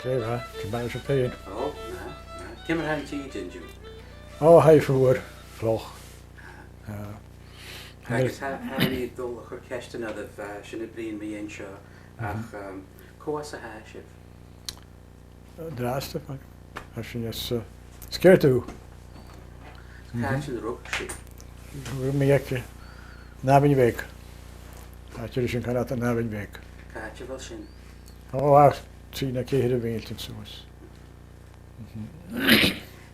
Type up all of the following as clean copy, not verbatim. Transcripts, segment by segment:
Say that, can manage a pain. Oh, no. Kimmer han tea ginger. Oh, hi for vlog. Agus Harry dul chur ceiste na sinna blion mí an seo ach cóas a háisih. Draste, als je eens Skir Dhu. Háisin rug sí. Mijn jekje, na ben je week. Had je dus een kanat na ben je week. Cáte bhil sin. Oh, waar, zie je keer de wereld en zo is.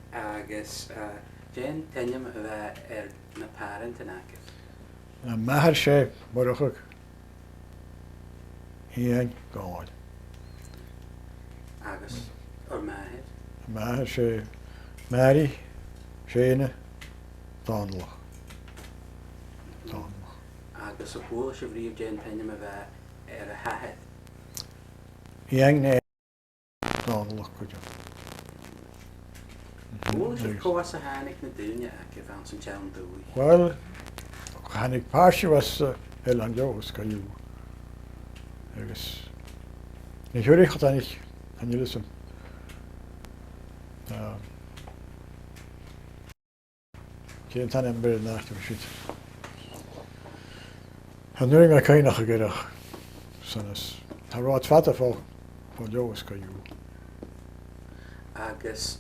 Agus Jen tenim a bheith na parent an acu. En maar ze, maar ook. Hier, God. Agus or maithid. Maar ze, Mary, Shane, Dòmhnallach. Agus a bhfuil se bhríomh Jen tenim a bheith a hahead. Hier, nee, Dòmhnallach, goed. Bhfuil se cóas a hánig na duine acu bhain san teann dúi. Wel, hannig paasje was heel lang Joos, kan je. Ergens. Niet heel erg dan ik, aan jullie zijn. Geen tan en bij de nacht of shit. En nu ga ik geen nog gegeven. Zoals, hij wou het vatten voor Joos, kan je. Agus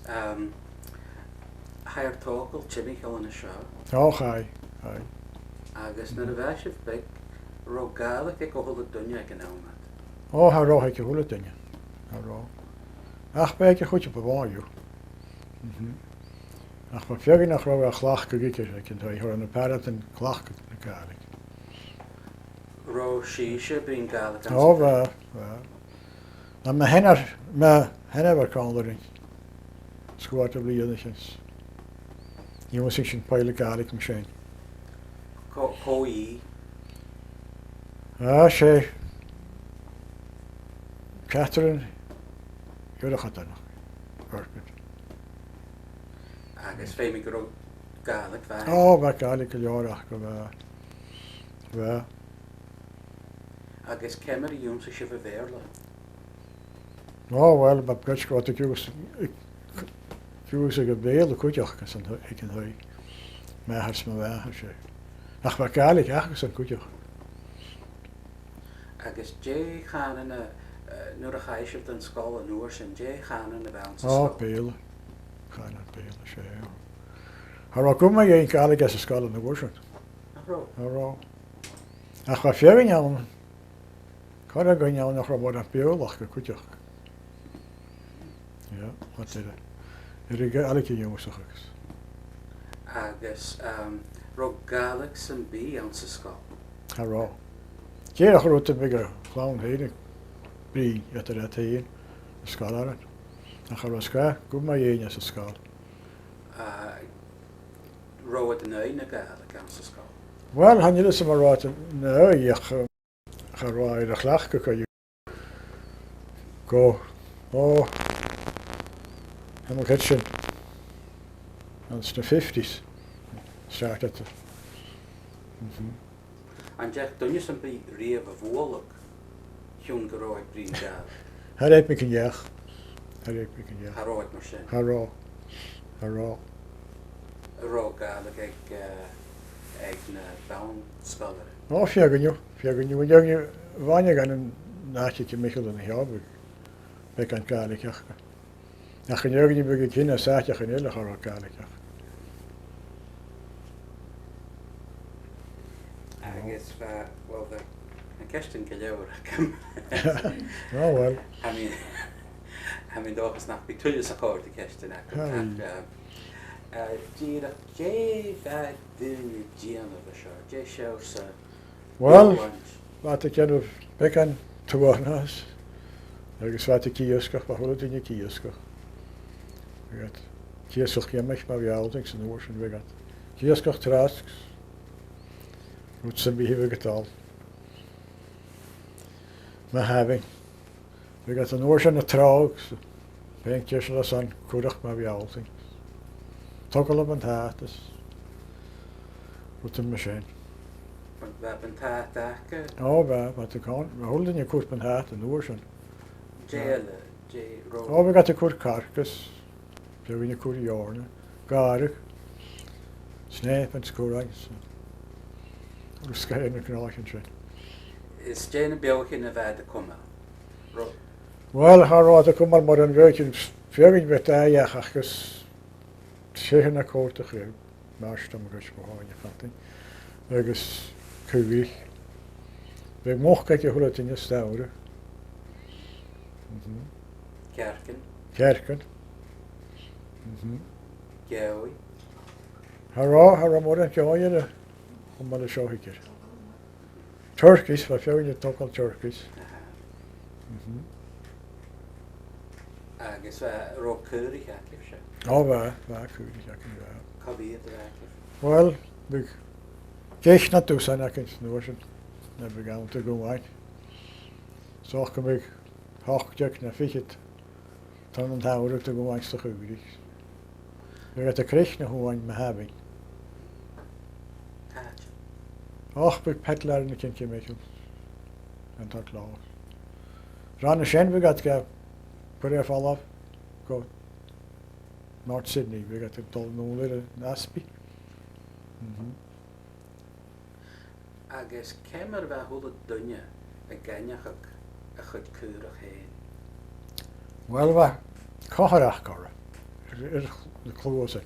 hair tócail tíimichail in a seo. Oh, hi. Agus na a bheith sih be Our Gaelic ag go thula duine ag an Lamond. Oh, hij wou ik je goede dingen. Hij wou. Ach, bij je goed op een waaier. Ach, maar verder nog wel een klach gekeken. Ik kan hoor een parrot en klach gekeken. Ro síise bíon Gaelic an Oh, waar. En mijn henner werd kandering. Squat op de jongetjes. Je moest zich een pijle Gaelic machine. Cóí. Ah, she. Catherine. Jullie gaat daar nog. Perfect. Agus féimi go Gaelic bheit. Oh, maar Gaelic een jaar achter. Waar. Agus cemar í dúmsa sibh a bhéirla. Oh, wel, maar ik wat ik zeg een beeld, goed ja, ik kan hij. Maar hij is me weg, she. Ach, maar Gaelic, ach, is een goed ja. Agus dé chanan nuair a chaisibh den scáil an nuair sin dé chanan a bhain sa Oh, scáil. beelden. Ga je naar beelden, she. Haar kom maar geen Gaelic als een schaal in de worst. Ro. Haar. Ach, wat veel in jou. Kan er gaan jou nog wat aan beeld, goed ja. Ja, wat is het? Er is elke jongens toch eens. Agus Ro Gaelic san bí an sa scáil. Haar. Keer nog grote bigger, clown heen. Brie, je er het heen. De schaal aan. Dan gaan we schaal. Kom maar heen als een schaal. Ro at an na Gaelic an sa scáil. Wel, han je dus maar wat. Nee, je gaat wel in de glach kan je. Go. Oh. Helemaal kitchen. Dat is de 50s. Start het. An deach duine san bí riamh a bhólach hiún go ráid bríon Gaelic. Hij heeft me een jaar. Hij heeft me een jaar. Tá ráid mar sin. Haar. Ro Gaelic ag na bhain scoile. Oh, fjaggen je. Want je wanneer gaan een nachtje Michel en ja, ik kan Gaelic jachten. Ja, geen jeugd niet begint kinderen, zeg je geen hele gaan Gaelic jachten. Agus well the ceistin go leabhar Oh, well. I mean dóchas nach bí tuile sa cóir de ceistin Díra dé bheith duine díanamh a seo, dé seo sa Well, wat ik ken of bekan te wonen. Ergens wat ik kioskach, maar hoe in je kioskach. Kioskach je mich maar weer altijd zijn oorschen weg had. Kioskach traast. Moet ze beheven getaald. Maar having. We got een oorschen de trouw. Ben je dat aan koerig maar weer altijd. Tokkel op een haat dus. Moet een machine. bheith an táach Oh, wat ik kan. We houden je koers met haat en oorsen. déile J. Oh, we got a cwr carcass. Fe wy'n y cwr iorna. Garach. Snap and sgwraig. O'r sgai yn y cnach yn trwy. Is Jane Belch in Nevada come out? Wel, har roedd y cwmar mor yn fyrch yn ffyrgyn fe da iach achos sy'n y cwrt y chryw. Mars dam gos gwahoen y ffatin. Agus cywich. Fe moch gael i hwnnw yn y stawr. Kerken. Kerken. Gawi. Har mor yn joy yn y cwmar y sio hygr. Turkish, fe ffyrgyn y tocol Turkish. Agus ro Goiridh Dòmhnallach se. O, fa, cwyrich ac yn fa. Cabiad Dòmhnallach. Wel, byg geich na dwsan ac yn snwys yn byg gael dy gwmwain. So ac yn byg hochdiag na ffychyd tan yn tawr dy gwmwain stych ywrych. Byg at y crich na hwain mahafin. Hatch. Och, byg pedlar yn y cyn cymeichel. Yn tar claw. Rhan y sien byg at gael pwrdd falaf. Go North Sydney, byg at y dol nôl i'r nasbi. Agus cemer fe hwnnw dynia y geniach a chyd cwrach hen. Wel fa, coharach gorau. Yr clywos e.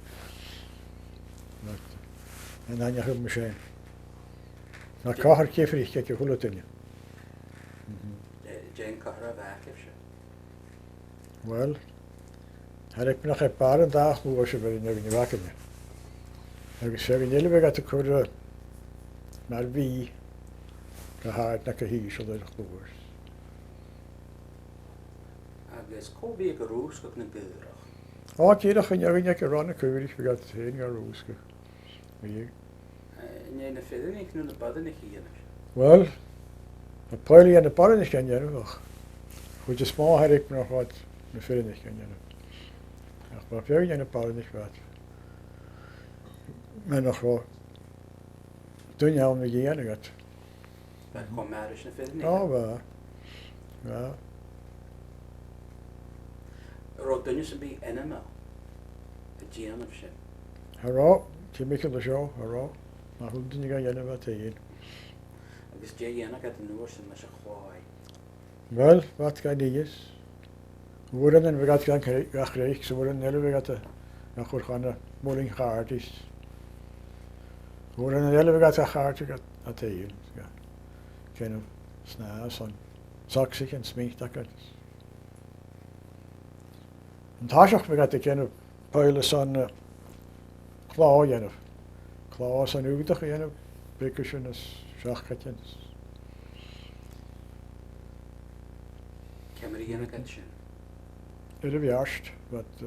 Yn aniach ym mysien. Na cohar cefrich ac y hwnnw dynia. Jane Cohra Dòmhnallach se. Wel, har ik nog een paar dagen hoe was je bij de nieuwe wakker. Ik zeg in jullie gaat de kurde maar wie gehaald naar hier zo dat gloers. Agus kobi ik roos ook na Goiridh. Oh, je dat je niet ran een keurig we gaat heen gaan roos. Wie? Nee, na verder ik nu de badden hier. Wel, een poilie en de padden is geen jaren nog. Goed je smaak had ik nog wat na verder niet geen jaren. Ach, maar veel jaren padden niet wat. Maar nog wel. Toen je al met je jaren gaat. Dat komt maar eens na verder niet. Oh, wel. Ja. Ro dynia sy'n bi enema. Y gian of se. Haro, ti'n michael de show, haro. Maar hoe doen je gaan jaren wat heen? Agus je jana gad yn nŵr sy'n mas y chwai. Wel, wat ga die is? Worden en we gaan gaan krijgen, ze worden hele we gaan naar Goiridh moling gaard is. Worden hele we gaan gaard gaat at heen. Ja. Ken sna son saksig en smeekt dat het. En tasach we gaan te kennen pile son klaar jenne. Klaar son uitdag jenne. Bekischen is schachkatjens. Cemer i jana gad sy'n. Er vi arst, wat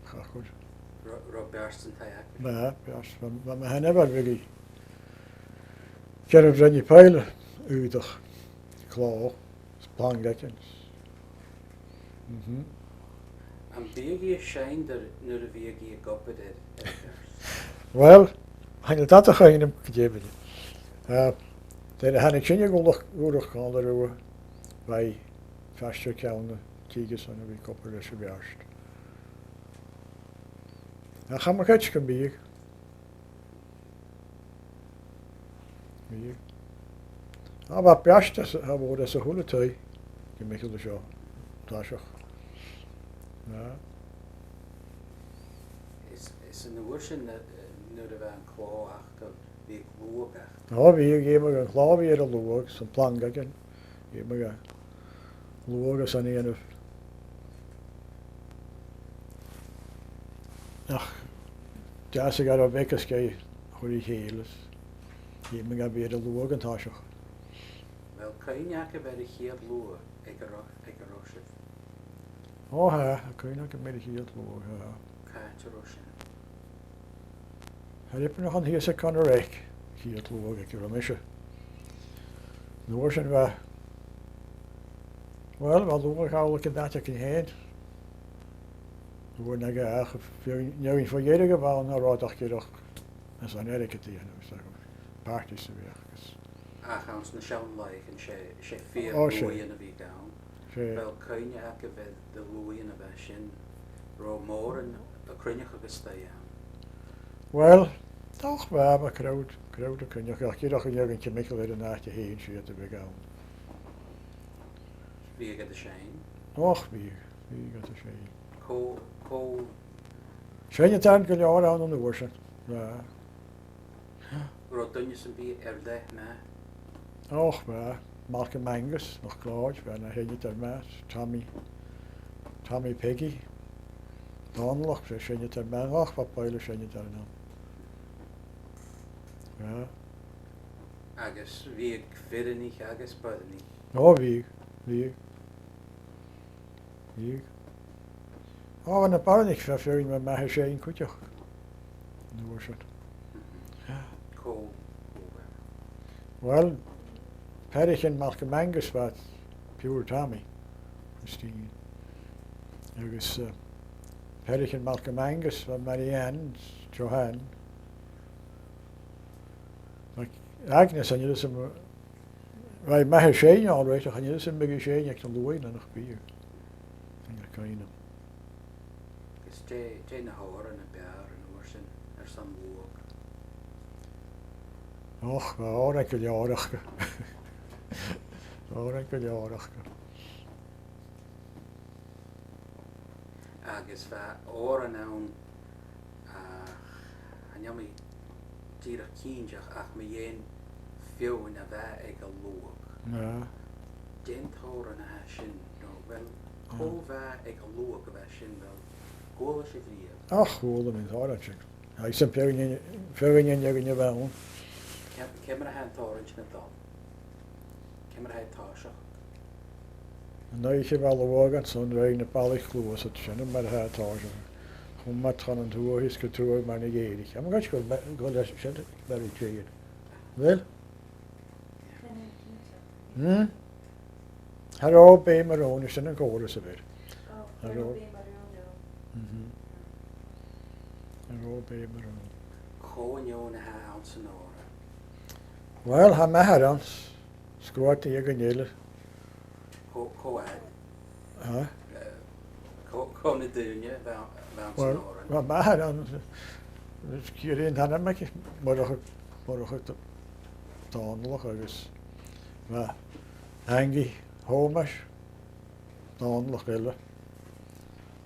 ga goed. Ro berst yn tai ac. Nee, arst, maar we hebben wel weer. Ken je je pijlen uitdag. Klaar, splangetjens. Am beg i sy'n der nŵr y fiag i gopad Wel, hangt dat toch in hem gegeven. Daar had ik geen goedig gaan daarover bij vaste kelden, tigers en wie koppel is gebeurd. Dan gaan we het gaan bij. Maar best dat hebben we dat zo hele tijd. Je mag het zo, dat is ook. Ja. Is yn nŵr sy'n nŵr y fan clo ach fi glwg ach. Ja, we geven een klaar weer een loog, zo'n planken. Geven we loog als een of. Ach, ja, ze gaan op wekkers kijken, hoe die heel is. Geven we weer een loog en tasje. Wel, kan je niet bij de geer loer, ik er roosje. Oh ja, dan kun je nog een beetje heel loog. Kaartje roosje. Hij heeft nog een hier ze kan rijk. Hier loog ik er misje. Noor zijn we. Wel, wat doen we gauw een dat je kan heen. We worden graag nu voor ieder geval naar rood keer toch. En zo net ik het hier nu zeg. Paardjes te weer. Ach, ons na schaun like en she fear Oh, boy in de week down. Fel coine ac y fedd dy lwy yn y fashion. Ro môr yn y cryniach agos da iawn. Wel, doch ma crowd y cynnych. Ach, gyrach yn yw'n cymigol i'r nacht y hyn sydd y big awn. Fi gyda Shane. Och, fi gyda Shane. Co... Shane y tan gyda o'r awn yn y wyrsion. Ro dynios yn fi erdech na. Och, ma. Malcolm Angus, nog Claude, bijna heen het ermee. Tommy Peggy. Dòmhnallach, ze zijn het ermee. Och, wat pijlen zijn het er nou. Ja. Agus, wie ik verder niet, agus buiten niet. Oh, wie. Oh, en een paar niet vervulling met mij zijn kutje. Nu was het. Cool. Wel, Perich en Malcolm Angus was pure Tommy. Christine. Agus Perich en Malcolm Angus was Marianne, Johan. Agnes, en je dus een... Wij maken geen al, weet je, en je dus een beetje geen, ik kan doen en nog bier. En je kan je hem. Is Jane Howard en een bear en oorsen, er zijn woog. Och, waar ik het jarig. Agus va oren nawn an yami dyrach cínteach ach mi yen fiwn a va ag a lwg. Ja. Den tor an a sin, no, wel, co va ag a lwg a va sin, wel, gola si vriad. Ach, goed, dat is hard. Hij is een veel in je wel. Cemar a han torrent na dal. Cemar a han táiseach. En dan is je wel de wagen, zo'n reine pallig kloos, het zijn maar het huis. Gewoon met gaan en hoe is het toe, maar niet eerlijk. Maar gaat je wel dat zit bij de tweeën. Wel? Hallo, bij Maroon is een goede ze weer. Hallo. Hallo, bij Maroon. Gewoon jou na ha aan zijn oren. Wel, hij mag dan. Scoort die geniele. Co Huh? Co na dúne bhean san oren. Wel, mag dan. Dus keer in dan maak je maar het Dòmhnallach agus. Maar hangi homas. Dòmhnallach gille.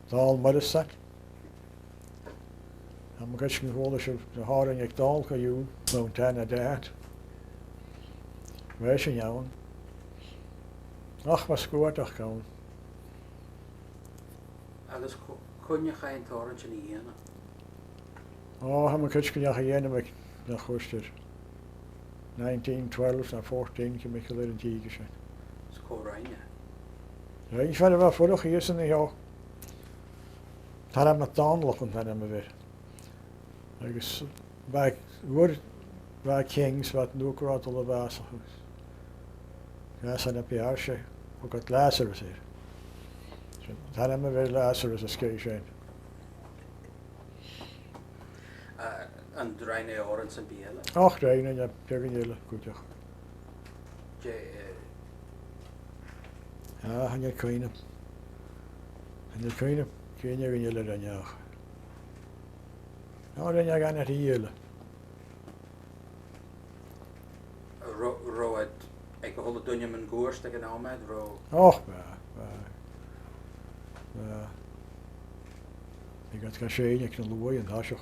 Dal Madison. En we gaan gewoon als je de haar in je taal kan doen, Montana dat. Wees je jou? Ach, wat goed toch kan. Agus kun je geen torrentje niet in. Oh, we kunnen je geen maar naar Goster. 1912 naar 14 je mij geleden tegen zijn. Is Corina. Ja, ik vind het wel vorig hier zijn ja. Daar hebben we MacDonald en daar hebben we weer. Agus bij Kings wat nu kort al was. Ja, zijn op jaarsje ook het Lazarus hier. Daar hebben we weer Lazarus als Scotia. En draine oren zijn bielen. Ach, draine, ja, peggenjelle, goed ja. Ja, han je kunnen. Kun je jelle dan ja. Nou, dan ja gaan het hier. Ro het, ik hoorde dunje mijn goers tegen nou met ro. Och, ik had geen schijn, ik kan looi en hasje.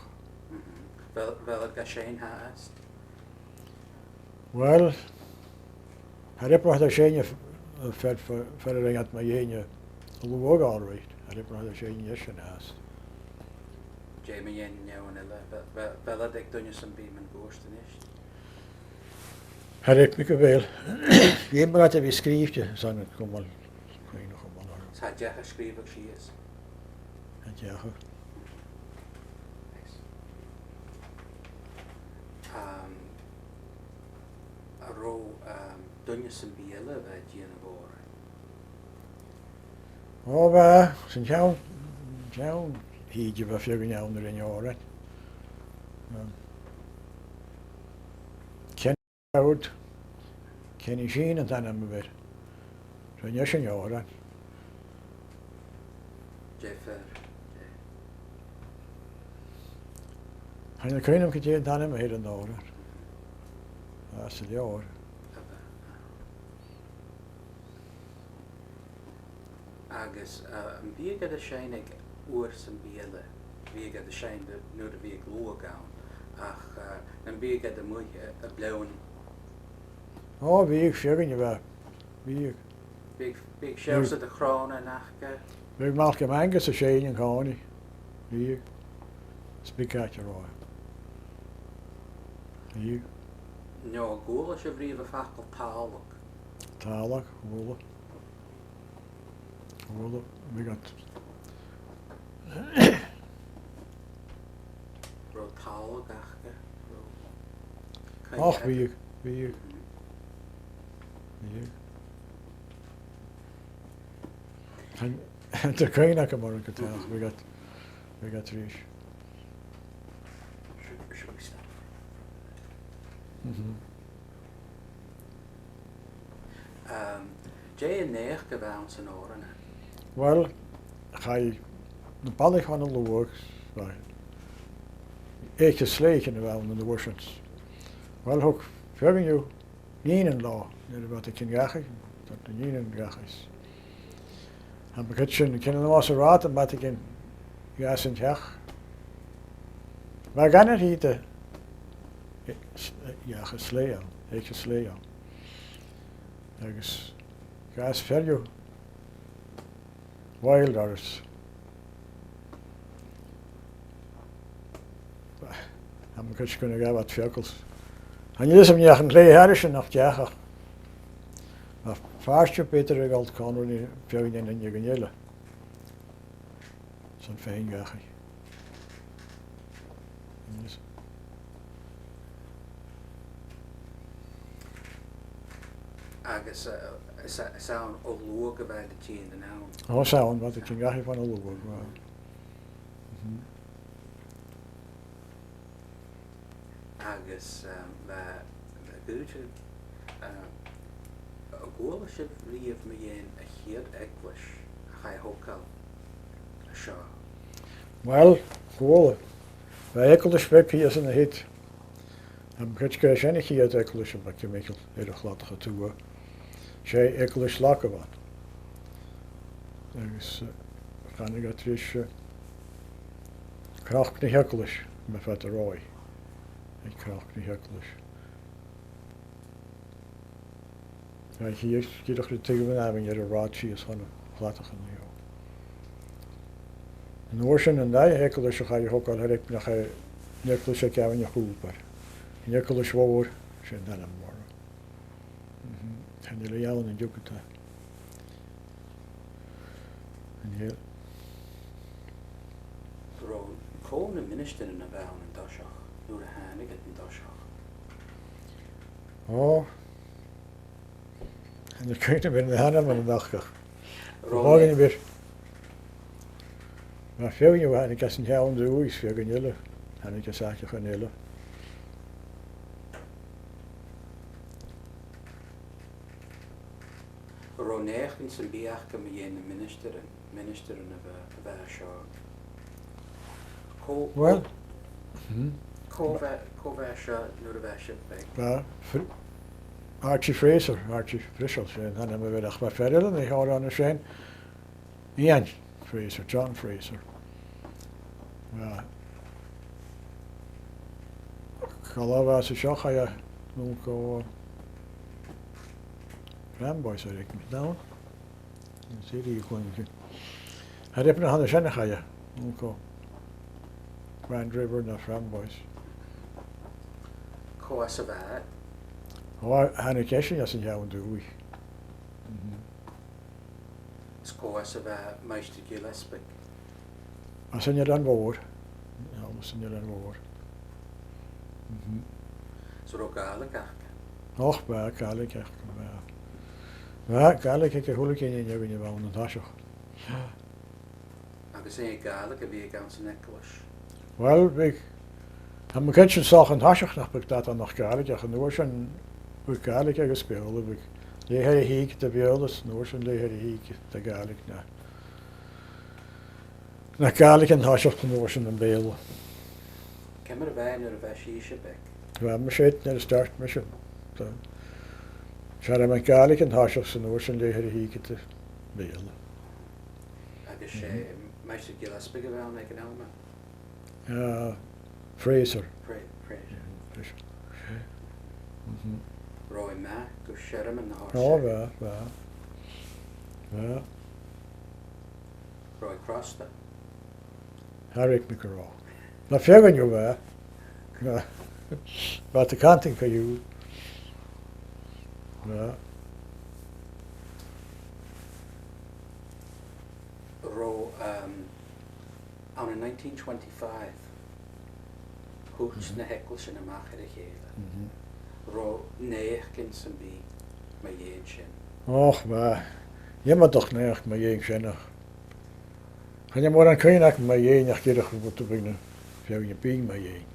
Wel het gasheen haast. Wel, hij heeft nog een schijn verder had maar je looi alweer. Hij heeft nog een schijn jesje haast. Jamie jen jou en wel het ik dunje zijn bij mijn goers ten is. Hij heeft me wel. Je moet het even schrijven, zo het kom wel. Het had jij geschreven, zie is. Het ja. Ro dunje zijn bielen bij Gina Gore. Oh, waar? Zijn jou hier je wat veel jou onder in je oren. Ken je zien en dan hebben we weer. Zo'n jasje in je oren. Jeff. Han er kynum get ég tanna með hérna ára. Það er jór. Agus bí gad a séinnig uair san bíile, bí gad a séin nuair a bhí glua gawn, ach an bí gad a muig a blein. Ó, bhíag fiogan je bheith. Bhíag. Bíag séosa de chrána nachga. Bhíag malcha mangus a séin an gáni. Bhíag. Spicáte ráid. Bhíag. No, gúla sé bhríomh a facail tálaach. Tálaach, bhúla. Bhúla, bhí gat. Ró tálaach achga. Ach, bhíag, bhíag. Bhíag. Han tá céine go mar an gotáach, bhí gat rís. Jay and Neich go bhain san áranna. Well, ga je de ballig van de loers, eet je sleken wel in de worsens. Wel ook vergen je jenen la, wat ik in gachen, dat de jenen gach is. En begint je kennen was er raad, maar ik in gas in jach. Maar gaan het eten. Ja, gesleeën, eet je sleeën. Ergens gas vergen. Wilders. En we kunnen gaan wat velkels. En je is hem niet een klein herrisje nog jagen. Maar vaartje beter ik altijd kan we niet veel in je genjellen. Zo'n fijn jagen. Agus saun ó luga bheith de tí den ná. Oh, saun, wat ik in jagen van de loer. Agus bheith a ggóla sib riamh me dhéon a chiad eaglis a cha hócail a seo. Wel, gewoon. Wij ekkelis webje is in de hit. En begint je geen chiad ekkelis wat je mechel heel glad gaat toe. Zij ekkelis lakken wat. Dus gaan ik het dus kracht niet ekkelis met wat rooi. Ik kracht niet ekkelis. Ja, hier je toch de tegen me namen je de raadje is van glad gaan jou. En oorsen en die ekkelis ga je ook al herk nog ekkelis ik heb in je hoeper. En ekkelis woord zijn dan een morgen. En jullie jaren en jokken te. En heel. Ron, koon de minister in de baan in Dashach, door de hanig in Dashach. Oh. En dan kun je weer in de handen met een dag. Ron, niet weer. Maar veel je waar ik als een jaar onder de is veel genillen. En ik zeg je genillen. Ron eigen zijn biach kan me een minister in de baan Ko Wel. Ko vesha door de vesha bij. Ja. Archie Frischel zijn. Dan hebben we dat maar verder. En ik hou aan de zijn. Ian Fraser, John Fraser. Ja. Geloof als je zo ga je nu go. Ramboys weet ik niet nou. Dan zie je gewoon. Hij heeft nog aan de zijn ga je nu go. Grand River naar Ramboys. Ko asavat. Oh, han ik eens als een jou doe. Ko asavat meester Gillespie. Als je dan woord. Ja, als je dan woord. Zo ook Gaelic ach. Och, bij Gaelic echt. Ja, Gaelic ik hoe ik in je wel een tasje. Agus é Gaelic a bhí gan san Nicholas. Wel, ik heb mijn kindje zag een tasje nog ik dat dan nog Gaelic ja genoeg en we Gaelic gespeeld heb ik. Die hele hiek te beelden, noors en die hele hiek te Gaelic na. Na Gaelic an Táiseach an Ocean an Béal. Cemar a bheith nuair a bheith síise bec. Well, my shit, near the start mission. So, Shara man Gaelic and Táiseach an Ocean le here he get the Béal. Agus sé meiste Gillespie go bheith ag an Alma. Fraser. Fraser. Roy Mac go Sherman na horse. Oh, yeah. Roy Crosta. Harrick McGraw. Na fegan you were. But the canting for you. Yeah. Ro on in 1925 hoots na heckles in a machar a chéile. Ro neich gin san bí ma dhéad sin. Och, maar. Je moet toch neich ma dhéad sinnach. Gaan je maar aan kuinach ma dhéad nach gyrach wat te brengen. Fegan je bíg ma dhéad.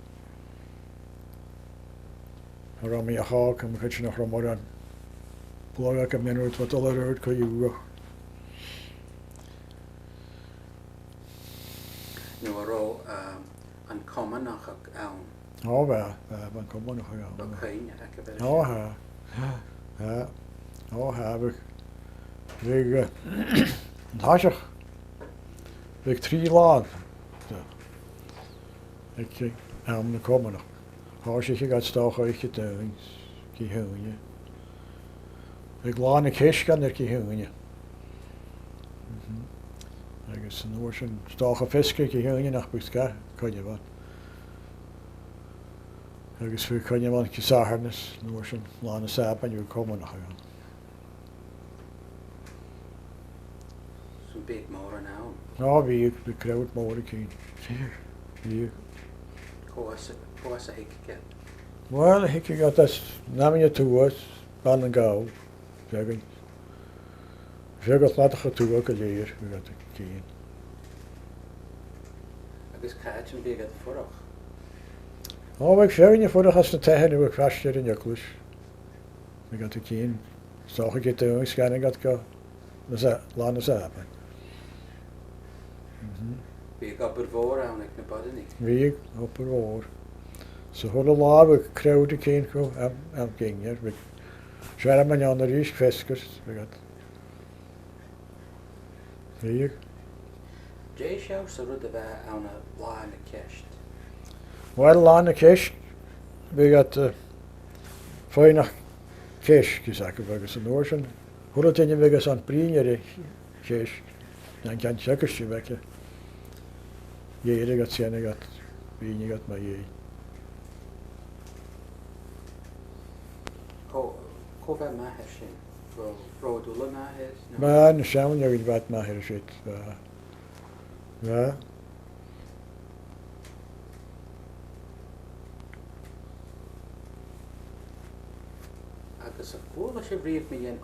Ram mi a hák, am chud sin nach ram mar an. Blogach am nenúirt wat all around can you. Nu a ro an common nach awn. Oh, man kom nog gaan. Ba chuin ag a bheith. Oh, ja. Oh, heb ik. Vig Táiseach. Vig 3 laag. Ik am na komen nog. Háis ik gaat stoch uit je tuins. Ki hoonje. Ik laat ik hiskan er ki hoonje. Agus an ocean stoch a fiske ki hoonje nach buska. Kan je wat. Agus fi kan je wat ki saharnes. An ocean laat een sap en je komen nog gaan. Zo'n big more an awn. Ja, wie de crowd more keen. Wie. Koas a hick get. Well, ik got dat namen je toe was, van en gauw. Zeggen. Zeg dat later gaat toe ook leer, we got de keen. Agus catch an big at forach. Oh, ik zeg je voor de gasten tegen nu ik vast hier in je klus. We got de keen. Zag ik het doen, scanning got go. Dat laat zapen. Wie gab voor aan ik na badden ik. Wie op er woord. Zo hele lave crowd keen go am ging hier. We zijn maar aan de risk veskers. We got. Wie. Jay show so rud a bheith aan a lá na ceist. Well, on the cash, we got fine cash, gezegd, wegens een ocean. Hoe dat in je wegens aan priëren cash, dan kan je zeker zien wekken. Je gaat zien, je gaat, wie je gaat maar je. Ko bheith maithe sin. Ro dúla maithe is. Maar een samen je wat maar hier zit. Ja. Agus a bhla sé bríomh mé an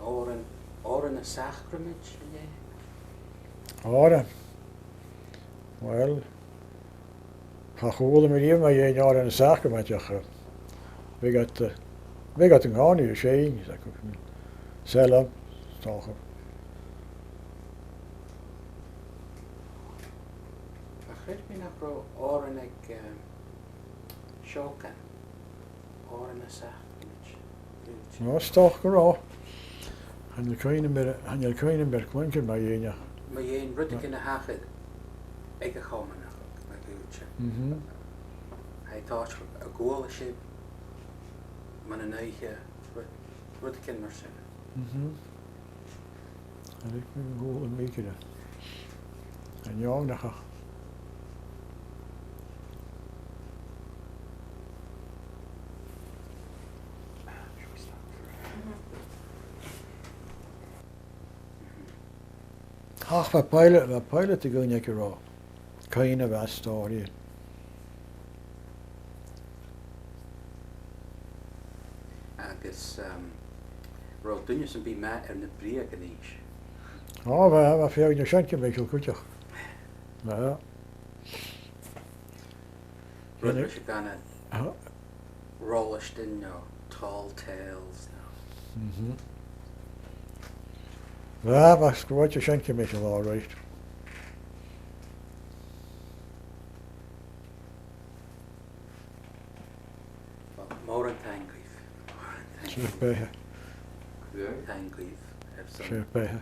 áran a sacramid in Ora. Well. Ga gewoon met hier maar je jaar in de zaken met je. We got een gaan hier zijn, zeg ik. Zelf toch. A chuir mí nach ro áran ag seocan. Áran a sacramid. No, toch gero. En je kan je meer klinken maar je. Ma dhéon rud in na hachad ag a chomanach na gúte. Hij táit a ggóla si man an éige rud cin mar sin. En ik ben goed een beetje. En jou nog. Ach, wat pilot te gaan je raw. Kind of a story. Agus ro dunne san bí me ar na brí a níos. Oh, wat veel je schandje met je goed. Ja. Rud se gan rollistin no tall tales no. Ja, wat je schandje met je all right. Mór an Tangaíh. Sure behe. Tangaíh. Sure behe.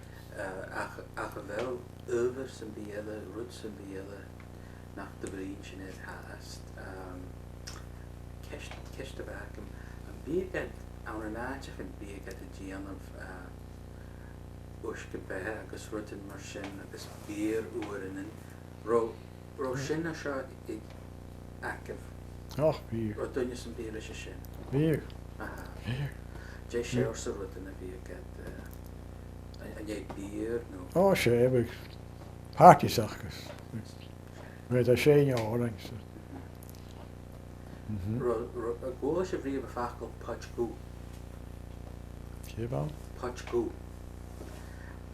Ach a bhfuil uimhir san bíile, rud san bíile nach de brín sin it háast. Ceist a bheith an bíagad an náiteach an bíagad a díanamh uisce bethe agus rutain mar sin agus bír uaireann. Ro sin a seo ag acah. Ach, bíag. Ro duine san bíle se sin. Bíag. Bíag. Dé sé sa rutain a bíagad a dé bír nó. Oh, sé, big party sachas. With a shane orange. Ro a ggóla sé bhríomh a fachcail Pochgú. Kibal? Pochgú.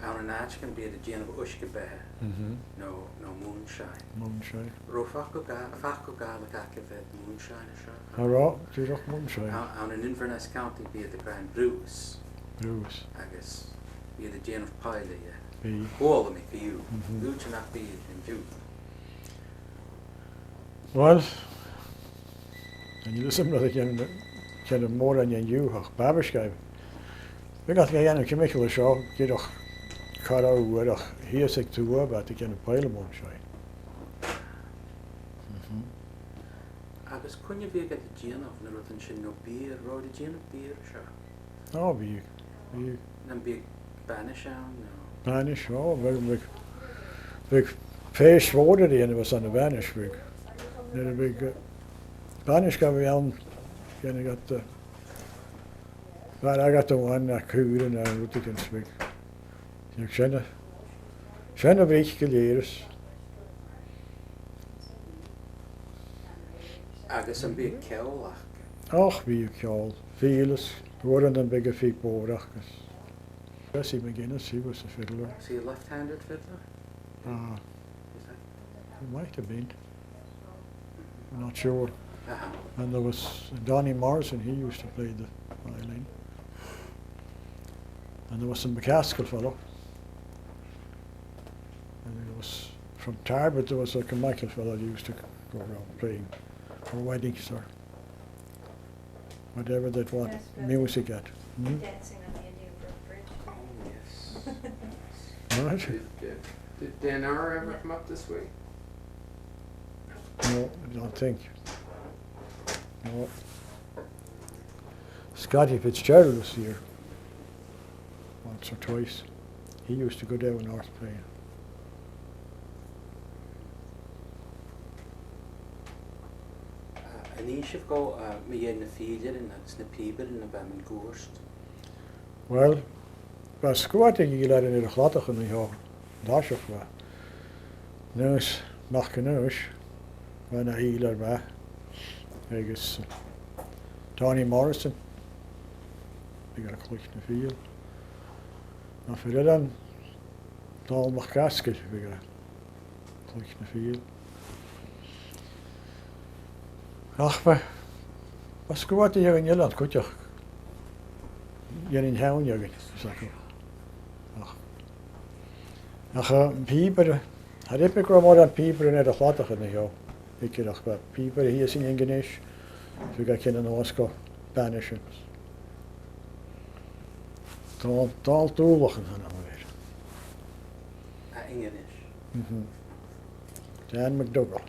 An náiteach an bíad a díanamh uisce bethe. No moonshine. Moonshine. Ro fachcail Gaelic acah bheith moonshine a seo. Hurrah, tíoch moonshine. An Inverness County bíad a Grand Bruce. Bruce. Agus bíad a díanamh páile ie. Bí. Bóla mi fiú. Lúte nach bíad in dú. Well, and you listen to the kind of more than you have Babishkai. We got to get a chemical show, get a cut out with a hearsay to work about the kind of pile of moonshine. Agus cunne bhíag a díanamh na rutain sin nó bír, ro a díanamh bír seo. Oh, big. Nan bíag Banish an nó. Banish, oh, big fish water the end of us on the Banish big. Then a big Banish got me on, kind of got the. But I got the one that cool and I would can speak. You send a week geleerders. Agus an bíag ceolach. Och, wie ik al. Vieles. Worden dan bigger feet boordachjes. Bessie McGuinness, he was a fiddler. Is he a left-handed fiddler? Ah, Is that? he might have been. I'm not sure. Uh-huh. And there was Donnie Morrison, he used to play the violin. And there was some McCaskill fellow. And there was, from Tarbert, there was like a Michael fellow who used to go around playing for weddings or whatever they'd want music at. Dancing on the Indian Bridge. Oh, yes. Right? Did Dan R ever come up this way? No, I don't think. No. Scotty Fitzgerald was here once or twice. He used to go down north playing. Aníisih go mi dhéan na fíidir in agus na píbar in na bheith an gúirst. Well, ba squatting you let in the chlotach in the ho. Dashach ba. Neus nach geneus. When a healer ba. I guess Tony Morrison. I got a click in the field. Now for then Donald McCaskill we got a click in the field. Ach ba. Ba squatting you in Irland kutjach. You're in town, you're going. Ach, pieper. Had ik wel maar aan pieper in de gladde in jou. Ik dacht wel pieper hier is in Engels. Dus ik kan een Oscar Spanish. Taal toelachen gaan we weer. Engels. Dan MacDougall.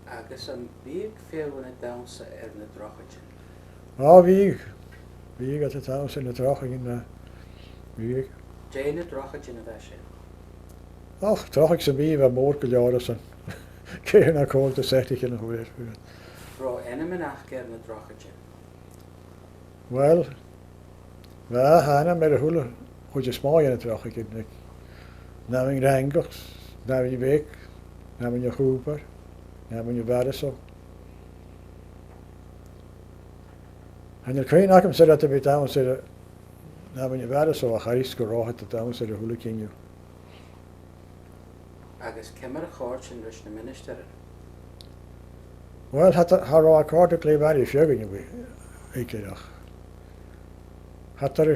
Agus an bíag féhna damsa na drochaidin. Ah, wie gaat het thuis in de traching in wie? Déine drochaidin a bheith sin. Ach, trachig ze wie we morgen jaren zijn. Keer naar kool te zeggen in een weer. Bro, enam an achgeir na drochaidin. Wel, we gaan met de hoele goed je smaak in de trachig in. Naming de hengers, naming je week, naming je groeper, naming je waarde zo. En de kreeg hem zei dat hij bij town zei, naming je waarde zo, hij is gerocht de town zei de hoele king je. Agus cemar a chóir sin leis na minister. Wel, had haar akkoord de kleebari is juggen je ik dag. Had er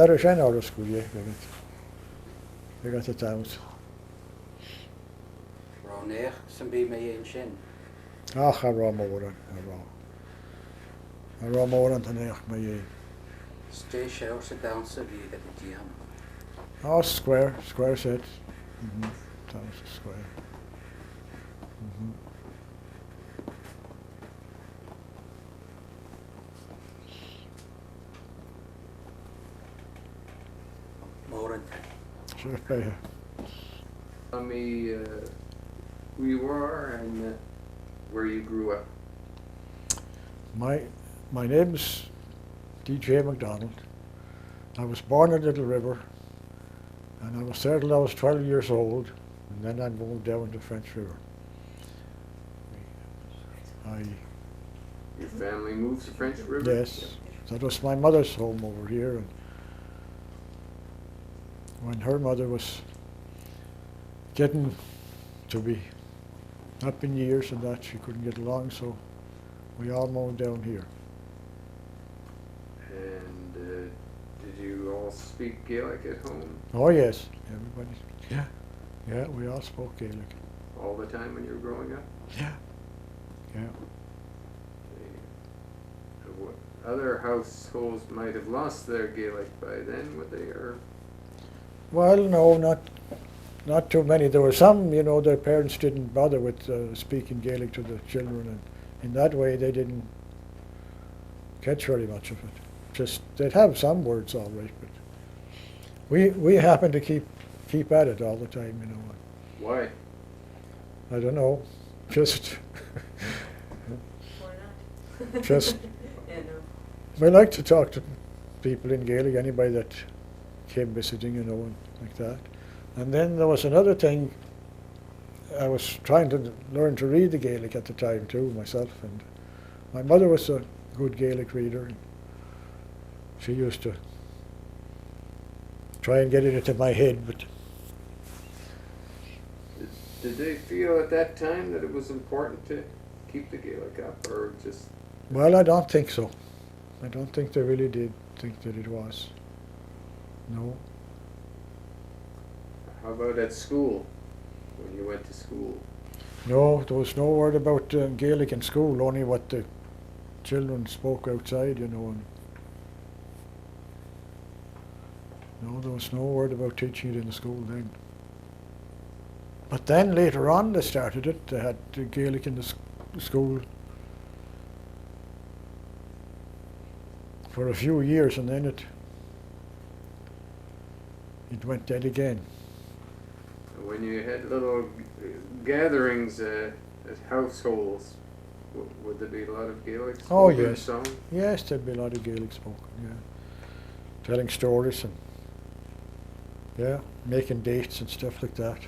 een zijn oude school je, we gaat de town. Bro, neech san bí mé dhéon sin. Ach, haar raam over haar raam. a ra mór an tanach mai Stay shower sit down so you get the jam. oh square set. Town square. More than Sure, yeah. Tell me who you are and where you grew up. My name's DJ MacDonald. I was born in Little River, and I was there till I was 12 years old, and then I moved down to French River. Your family moved to French River? Yes, that was my mother's home over here, and when her mother was getting to be up in years and that, she couldn't get along, so we all moved down here. And did you all speak Gaelic at home Oh yes, everybody. Yeah, we all spoke Gaelic. all the time when you were growing up? Yeah. What other households might have lost their Gaelic by then, would they? Or Well, no, not too many. There were some, their parents didn't bother with speaking Gaelic to the children, and in that way they didn't catch very much of it. Just they'd have some words all right, but we happened to keep at it all the time, why? I don't know, just Or not. just Yeah, no. we like to talk to people in Gaelic, anybody that came visiting, and like that. And then there was another thing. I was trying to learn to read the Gaelic at the time too, myself, and my mother was a good Gaelic reader, and she used to try and get it into my head, but Did they feel at that time that it was important to keep the Gaelic up, or just? well, I don't think so. I don't think they really did think that it was. No. How about at school, when you went to school? No, there was no word about Gaelic in school, only what the children spoke outside, and no, there was no word about teaching it in the school then. But then later on they started it. They had Gaelic in the school for a few years, and then it went dead again. When you had little gatherings at households, would there be a lot of Gaelic spoken? Oh, yes. Song? Yes, there'd be a lot of Gaelic spoken, yeah. Telling stories and, yeah, making dates and stuff like that.